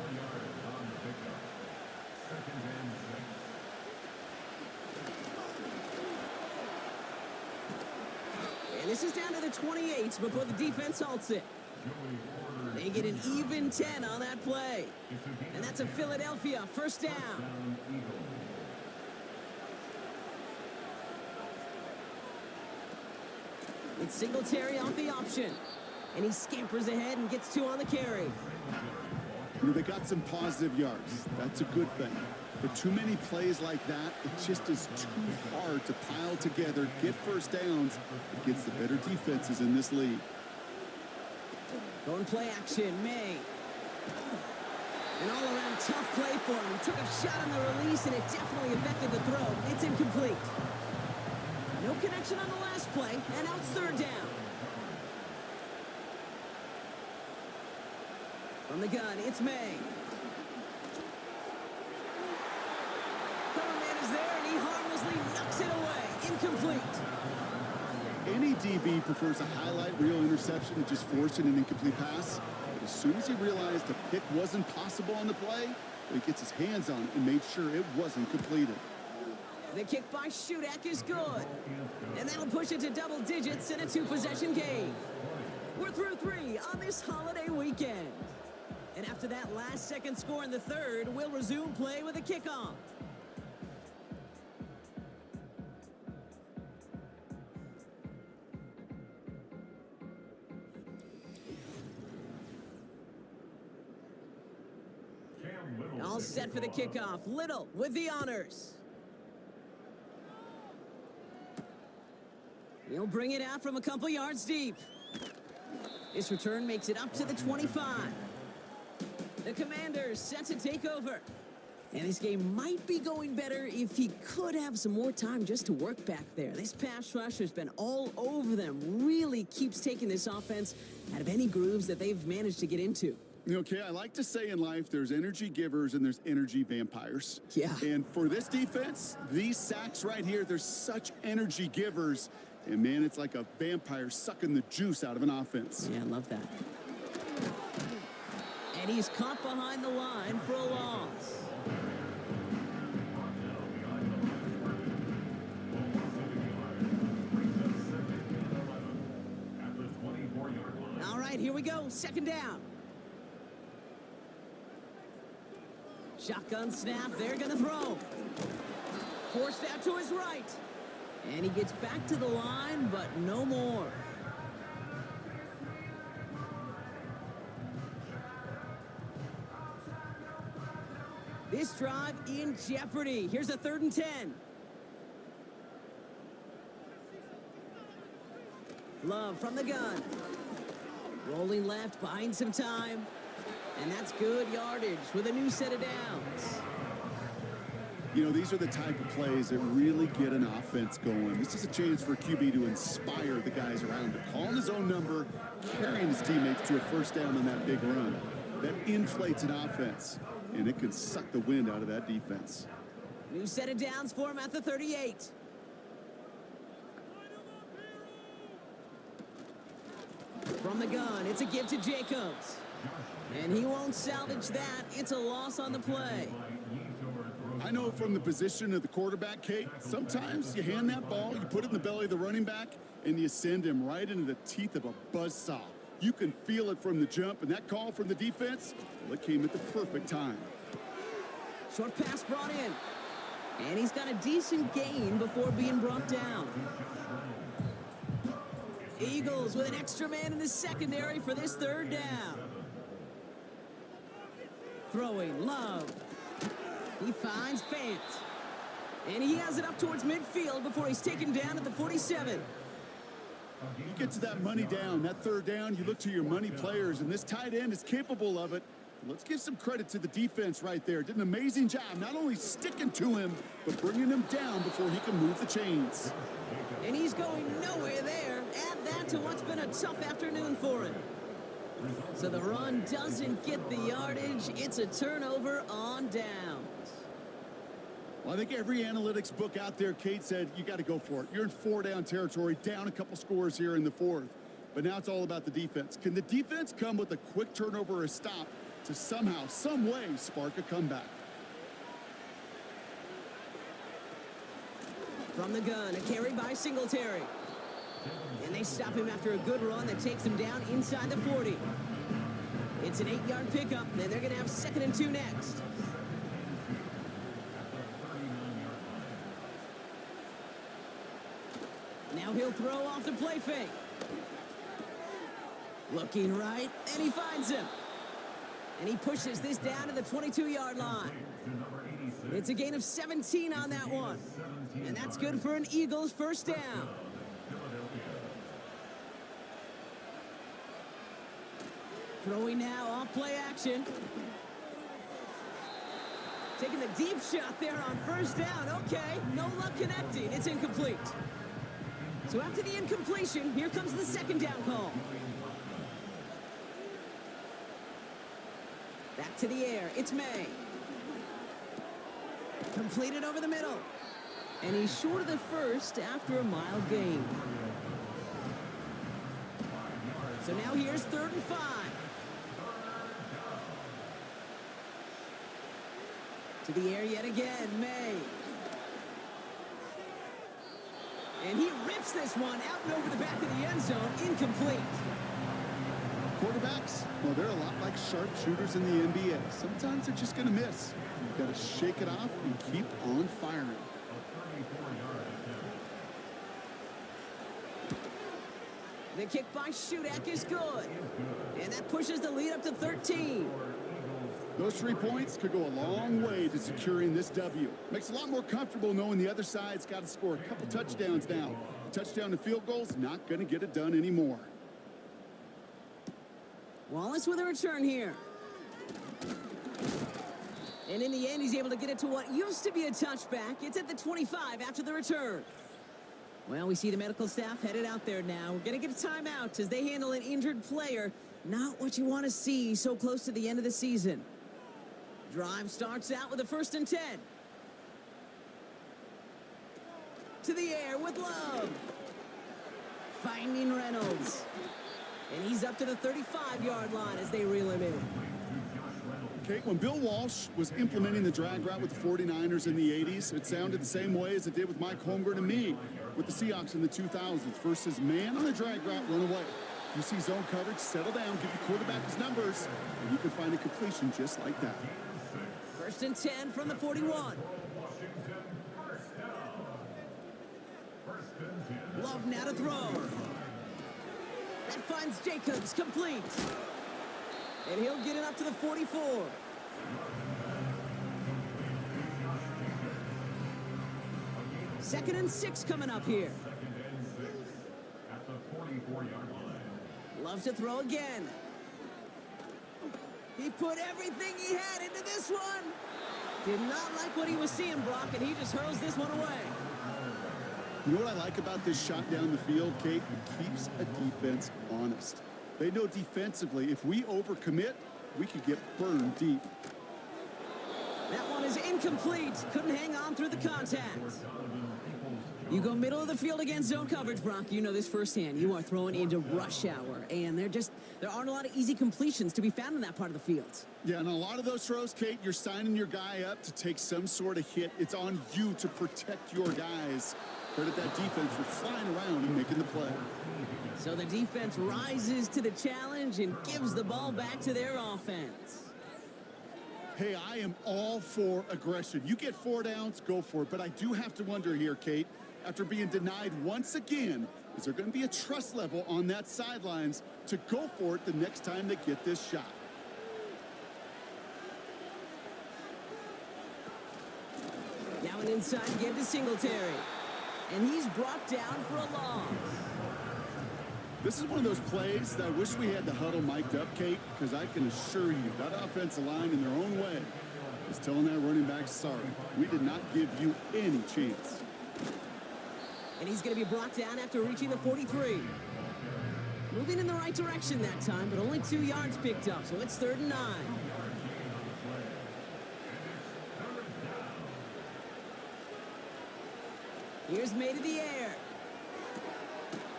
And this is down to the 28 before the defense halts it. They get an even 10 on that play. And that's a Philadelphia first down. It's Singletary off the option. And he scampers ahead and gets 2 on the carry. You know, they got some positive yards. That's a good thing. But too many plays like that, it just is too hard to pile together, get first downs against the better defenses in this league. Going play action, May. An all-around tough play for him. He took a shot on the release, and it definitely affected the throw. It's incomplete. No connection on the last play, and now it's 3rd down. From the gun, it's May. Cover man is there, and he harmlessly knocks it away. Incomplete. Any DB prefers a highlight reel interception to just forcing an incomplete pass. But as soon as he realized the pick wasn't possible on the play, he gets his hands on it and made sure it wasn't completed. The kick by Shudak is good. And that'll push it to double digits in a 2-possession game. We're through 3 on this holiday weekend. And after that last-second score in the 3rd, we'll resume play with a kickoff. All set for the kickoff. Little with the honors. He'll bring it out from a couple yards deep. This return makes it up to the 25. The Commanders set to take over. And this game might be going better if he could have some more time just to work back there. This pass rush has been all over them. Really keeps taking this offense out of any grooves that they've managed to get into. Okay, I like to say in life there's energy givers and there's energy vampires. Yeah. And for this defense, these sacks right here, they're such energy givers. And, man, it's like a vampire sucking the juice out of an offense. Yeah, I love that. And he's caught behind the line for a loss. All right, here we go. 2nd down. Shotgun snap. They're going to throw. Forced out to his right. And he gets back to the line, but no more. This drive in jeopardy. Here's a 3rd and 10. Love from the gun. Rolling left, buying some time. And that's good yardage with a new set of downs. You know, these are the type of plays that really get an offense going. This is a chance for a QB to inspire the guys around him. Calling his own number, carrying his teammates to a first down on that big run. That inflates an offense, and it can suck the wind out of that defense. New set of downs for him at the 38. From the gun, it's a give to Jacobs. And he won't salvage that. It's a loss on the play. I know from the position of the quarterback, Kate, sometimes you hand that ball, you put it in the belly of the running back, and you send him right into the teeth of a buzzsaw. You can feel it from the jump, and that call from the defense, well, it came at the perfect time. Short pass brought in. And he's got a decent gain before being brought down. Eagles with an extra man in the secondary for this 3rd down. Throwing, Love. He finds Fant. And he has it up towards midfield before he's taken down at the 47. You get to that money down, that 3rd down, you look to your money players, and this tight end is capable of it. Let's give some credit to the defense right there. Did an amazing job not only sticking to him, but bringing him down before he can move the chains. And he's going nowhere there. Add that to what's been a tough afternoon for him. So the run doesn't get the yardage. It's a turnover on downs. Well, I think every analytics book out there, Kate, said you got to go for it. You're in 4-down territory, down a couple scores here in the fourth. But now it's all about the defense. Can the defense come with a quick turnover or a stop to somehow, some way, spark a comeback? From the gun, a carry by Singletary. And they stop him after a good run that takes him down inside the 40. It's an 8-yard pickup, and they're going to have 2nd and 2 next. Now he'll throw off the play fake. Looking right, and he finds him. And he pushes this down to the 22-yard line. It's a gain of 17 on that one. And that's good for an Eagles first down. Throwing now off play action. Taking the deep shot there on first down. Okay, no luck connecting. It's incomplete. So after the incompletion, here comes the 2nd down call. Back to the air. It's May. Completed over the middle. And he's short of the first after a mild gain. So now here's 3rd and 5. To the air yet again, May. And he rips this one out and over the back of the end zone, incomplete. Quarterbacks, well, they're a lot like sharpshooters in the NBA. Sometimes they're just going to miss. You've got to shake it off and keep on firing. The kick by Shudak is good. And that pushes the lead up to 13. Those 3 points could go a long way to securing this W. Makes it a lot more comfortable knowing the other side's got to score a couple touchdowns now. A touchdown and field goals, not going to get it done anymore. Wallace with a return here. And in the end, he's able to get it to what used to be a touchback. It's at the 25 after the return. Well, we see the medical staff headed out there now. We're going to get a timeout as they handle an injured player. Not what you want to see so close to the end of the season. Drive starts out with a 1st and 10. To the air with Love. Finding Reynolds. And he's up to the 35-yard line as they reel him in. Okay, when Bill Walsh was implementing the drag route with the 49ers in the 80s, it sounded the same way as it did with Mike Holmgren and me with the Seahawks in the 2000s. Versus man on the drag route, run away. You see zone coverage, settle down, give the quarterback his numbers, and you can find a completion just like that. 1st and 10 from the 41. Love now to throw. That finds Jacobs complete. And he'll get it up to the 44. Second and 6 coming up here. Love to throw again. He put everything he had into this one. Did not like what he was seeing, Brock, and he just hurls this one away. You know what I like about this shot down the field, Kate? It keeps a defense honest. They know defensively, if we overcommit, we could get burned deep. That one is incomplete. Couldn't hang on through the contact. You go middle of the field against zone coverage, Brock. You know this firsthand. You are throwing into rush hour, and there aren't a lot of easy completions to be found in that part of the field. Yeah, and a lot of those throws, Kate, you're signing your guy up to take some sort of hit. It's on you to protect your guys. Credit that defense for flying around and making the play. So the defense rises to the challenge and gives the ball back to their offense. Hey, I am all for aggression. You get 4 downs, go for it. But I do have to wonder here, Kate, after being denied once again, is there going to be a trust level on that sidelines to go for it the next time they get this shot? Now an inside give to Singletary. And he's brought down for a loss. This is one of those plays that I wish we had the huddle mic'd up, Kate, because I can assure you that offensive line in their own way is telling that running back, sorry, we did not give you any chance. And he's going to be brought down after reaching the 43. Moving in the right direction that time, but only 2 yards picked up, so it's 3rd and 9. Here's made in the air.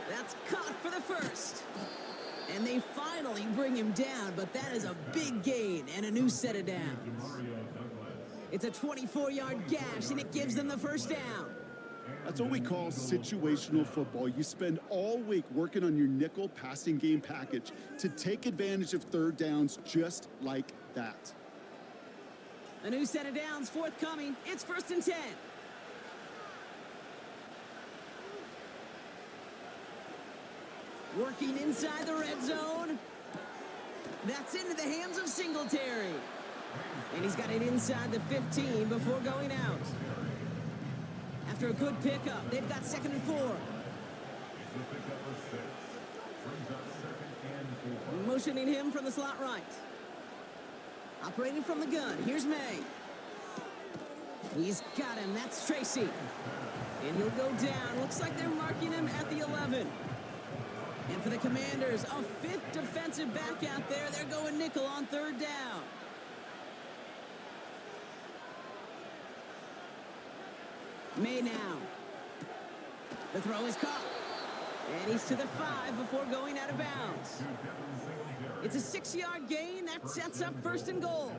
That's caught for the first. And they finally bring him down, but that is a big gain and a new set of downs. It's a 24-yard gash, and it gives them the first down. That's what we call situational football. You spend all week working on your nickel passing game package to take advantage of 3rd downs just like that. A new set of downs forthcoming. It's 1st and 10. Working inside the red zone. That's into the hands of Singletary. And he's got it inside the 15 before going out. After a good pickup, they've got 2nd and 4. Motioning him from the slot right. Operating from the gun, here's May. He's got him, that's Tracy. And he'll go down. Looks like they're marking him at the 11. And for the Commanders, a 5th defensive back out there. They're going nickel on 3rd down. May now. The throw is caught. And he's to the 5 before going out of bounds. It's a 6-yard gain. That sets up 1st and goal.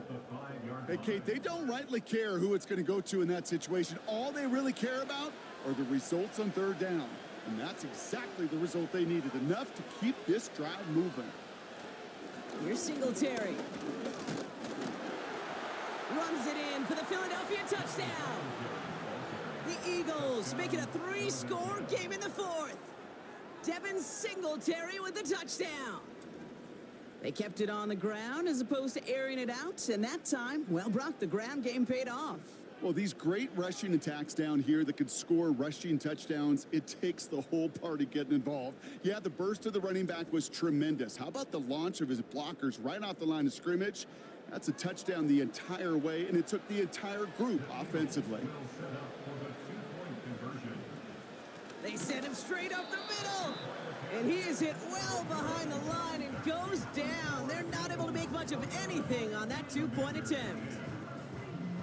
Hey, Kate, they don't rightly care who it's going to go to in that situation. All they really care about are the results on 3rd down. And that's exactly the result they needed. Enough to keep this drive moving. Here's Singletary. Runs it in for the Philadelphia touchdown. The Eagles make it a 3-score game in the 4th. Devin Singletary with the touchdown. They kept it on the ground as opposed to airing it out. And that time, well, Brock, the ground game paid off. Well, these great rushing attacks down here that could score rushing touchdowns, it takes the whole party getting involved. Yeah, the burst of the running back was tremendous. How about the launch of his blockers right off the line of scrimmage? That's a touchdown the entire way, and it took the entire group offensively. They send him straight up the middle. And he is hit well behind the line and goes down. They're not able to make much of anything on that 2-point attempt.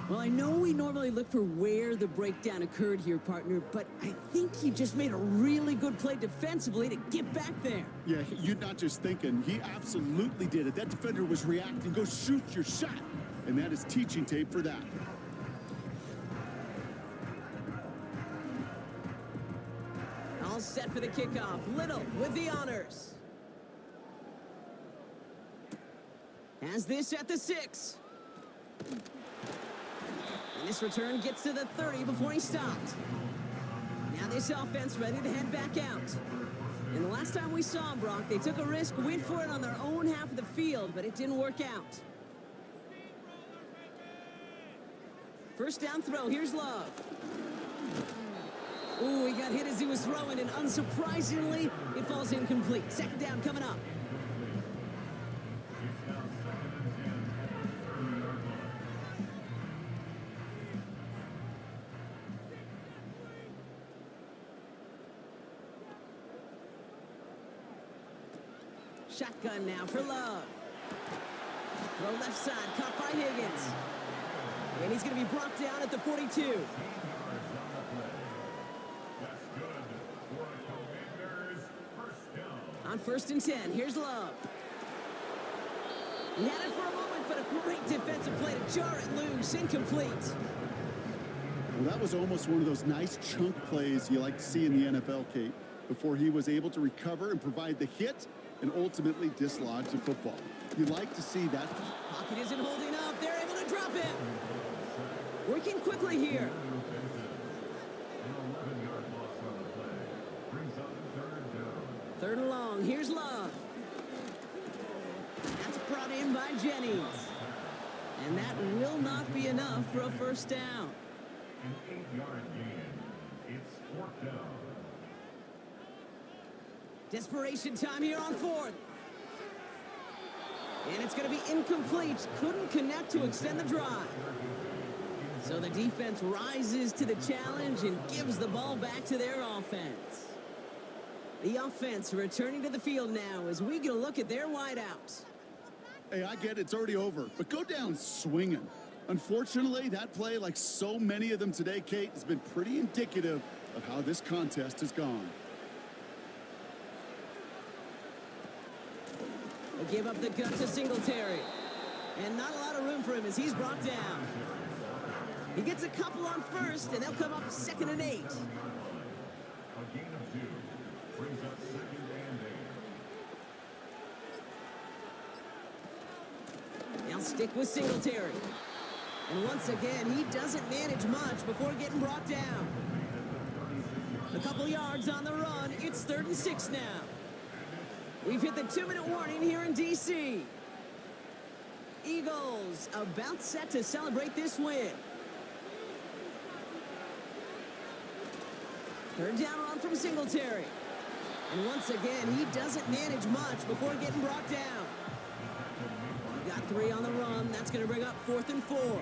Well, I know we normally look for where the breakdown occurred here, partner, but I think he just made a really good play defensively to get back there. Yeah, you're not just thinking. He absolutely did it. That defender was reacting. Go shoot your shot. And that is teaching tape for that. All set for the kickoff. Little with the honors. Has this at the 6. And this return gets to the 30 before he stopped. Now this offense ready to head back out. And the last time we saw him, Brock, they took a risk, went for it on their own half of the field, but it didn't work out. First down throw, here's Love. Ooh, he got hit as he was throwing, and unsurprisingly, it falls incomplete. 2nd down coming up. Shotgun now for Love. Throw left side, caught by Higgins. And he's going to be brought down at the 42. On 1st and 10, here's Love. He had it for a moment, but a great defensive play to jar it loose, incomplete. Well, that was almost one of those nice chunk plays you like to see in the NFL, Kate, before he was able to recover and provide the hit and ultimately dislodge the football. You like to see that. Pocket isn't holding up. They're able to drop him. Working quickly here. Third and long. Here's Love. That's brought in by Jennings. And that will not be enough for a first down. An 8-yard gain. It's 4th down. Desperation time here on fourth. And it's going to be incomplete. Couldn't connect to extend the drive. So the defense rises to the challenge and gives the ball back to their offense. The offense returning to the field now as we get a look at their wideouts. Hey, I get it, it's already over, but go down swinging. Unfortunately, that play, like so many of them today, Kate, has been pretty indicative of how this contest has gone. They give up the gun to Singletary. And not a lot of room for him as he's brought down. He gets a couple on first, and they'll come up 2nd and 8. A gain of 2 brings up 2nd and 8. They'll stick with Singletary. And once again, he doesn't manage much before getting brought down. A couple yards on the run. It's 3rd and 6 now. We've hit the 2-minute warning here in D.C. Eagles about set to celebrate this win. 3rd down run from Singletary. And once again, he doesn't manage much before getting brought down. We got 3 on the run. That's going to bring up 4th and 4.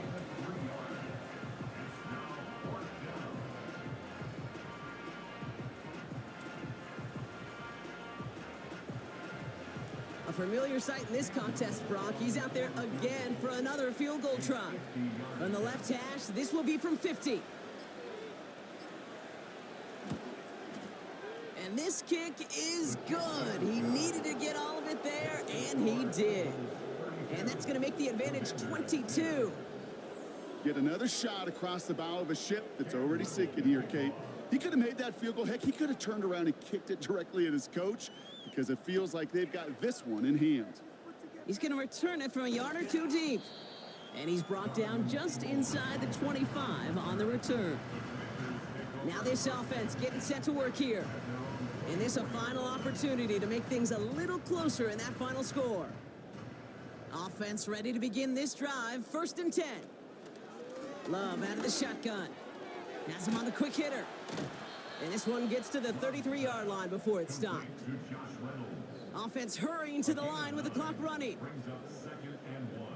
A familiar sight in this contest, Brock. He's out there again for another field goal try. From the left hash, this will be from 50. And this kick is good. He needed to get all of it there, and he did. And that's going to make the advantage 22. Get another shot across the bow of a ship that's already sinking here, Kate. He could have made that field goal. Heck, he could have turned around and kicked it directly at his coach because it feels like they've got this one in hand. He's going to return it from a yard or 2 deep. And he's brought down just inside the 25 on the return. Now this offense getting set to work here. And this a final opportunity to make things a little closer in that final score. Offense ready to begin this drive. 1st and 10. Love out of the shotgun. Has him on the quick hitter. And this one gets to the 33-yard line before it's stopped. Offense hurrying to the line with the clock running. Brings up 2nd and 1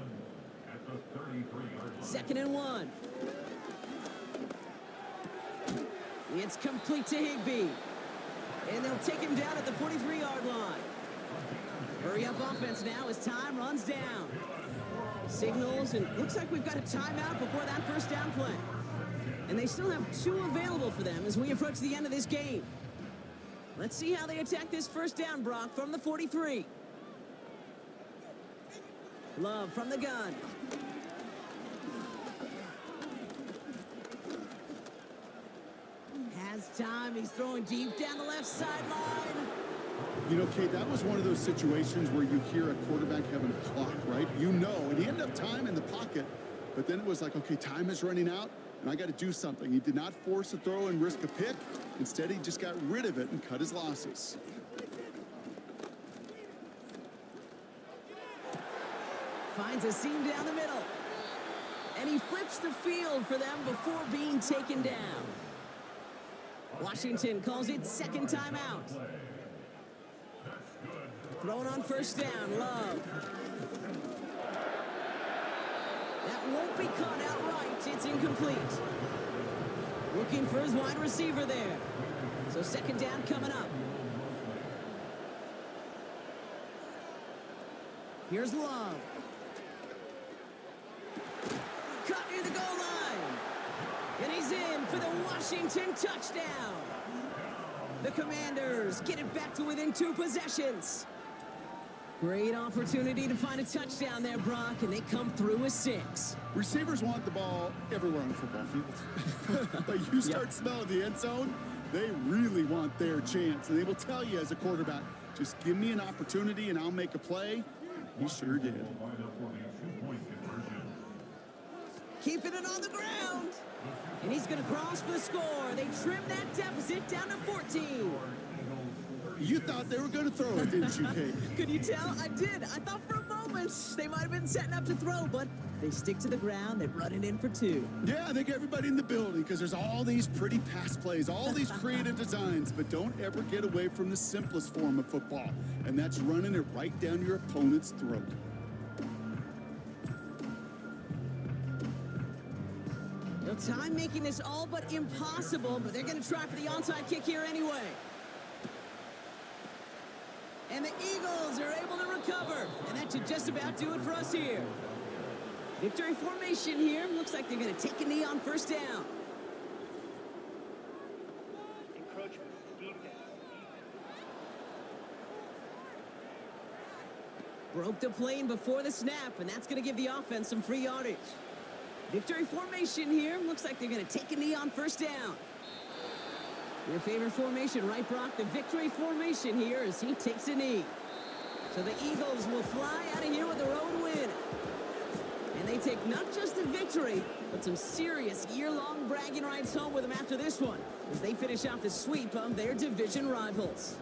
at the 33-yard line. 2nd and 1. It's complete to Higbee. And they'll take him down at the 43-yard line. Hurry up offense now as time runs down. Signals, and looks like we've got a timeout before that 1st down play. And they still have 2 available for them as we approach the end of this game. Let's see how they attack this 1st down, Brock, from the 43. Love from the gun. Has time. He's throwing deep down the left sideline. You know, Kate, that was one of those situations where you hear a quarterback having a clock, right? You know, and he ended up time in the pocket, but then it was like, okay, time is running out, and I got to do something. He did not force a throw and risk a pick. Instead, he just got rid of it and cut his losses. Finds a seam down the middle. And he flips the field for them before being taken down. Washington calls it 2nd timeout. Thrown on 1st down, Love. That won't be caught outright. It's incomplete. Looking for his wide receiver there. So 2nd down coming up. Here's Love. Cut near the goal line. And he's in for the Washington touchdown. The Commanders get it back to within 2 possessions. Great opportunity to find a touchdown there, Brock, and they come through with 6. Receivers want the ball everywhere on the football field. But you start smelling the end zone, they really want their chance. And they will tell you as a quarterback, just give me an opportunity and I'll make a play. And he sure did. Keeping it on the ground. And he's going to cross for the score. They trim that deficit down to 14. You thought they were going to throw it, didn't you, Kate? Could you tell? I did. I thought for a moment they might have been setting up to throw, but They stick to the ground. They run it in for 2. Yeah, I think everybody in the building, because there's all these pretty pass plays, all these creative designs, but don't ever get away from the simplest form of football, and that's running it right down your opponent's throat. No time making this all but impossible, but they're going to try for the onside kick here anyway. And the Eagles are able to recover, and that should just about do it for us here. Victory formation here. Looks like they're going to take a knee on first down. Encroachment. Defense. Broke the plane before the snap, and that's going to give the offense some free yardage. Victory formation here. Looks like they're going to take a knee on first down. Your favorite formation, right, Brock? The victory formation here as he takes a knee. So the Eagles will fly out of here with their own win. And they take not just the victory, but some serious year-long bragging rights home with them after this one, as they finish off the sweep of their division rivals.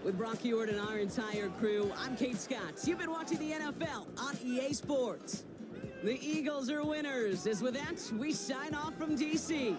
With Brock Ewart and our entire crew, I'm Kate Scott. You've been watching the NFL on EA Sports. The Eagles are winners. As with that, we sign off from D.C.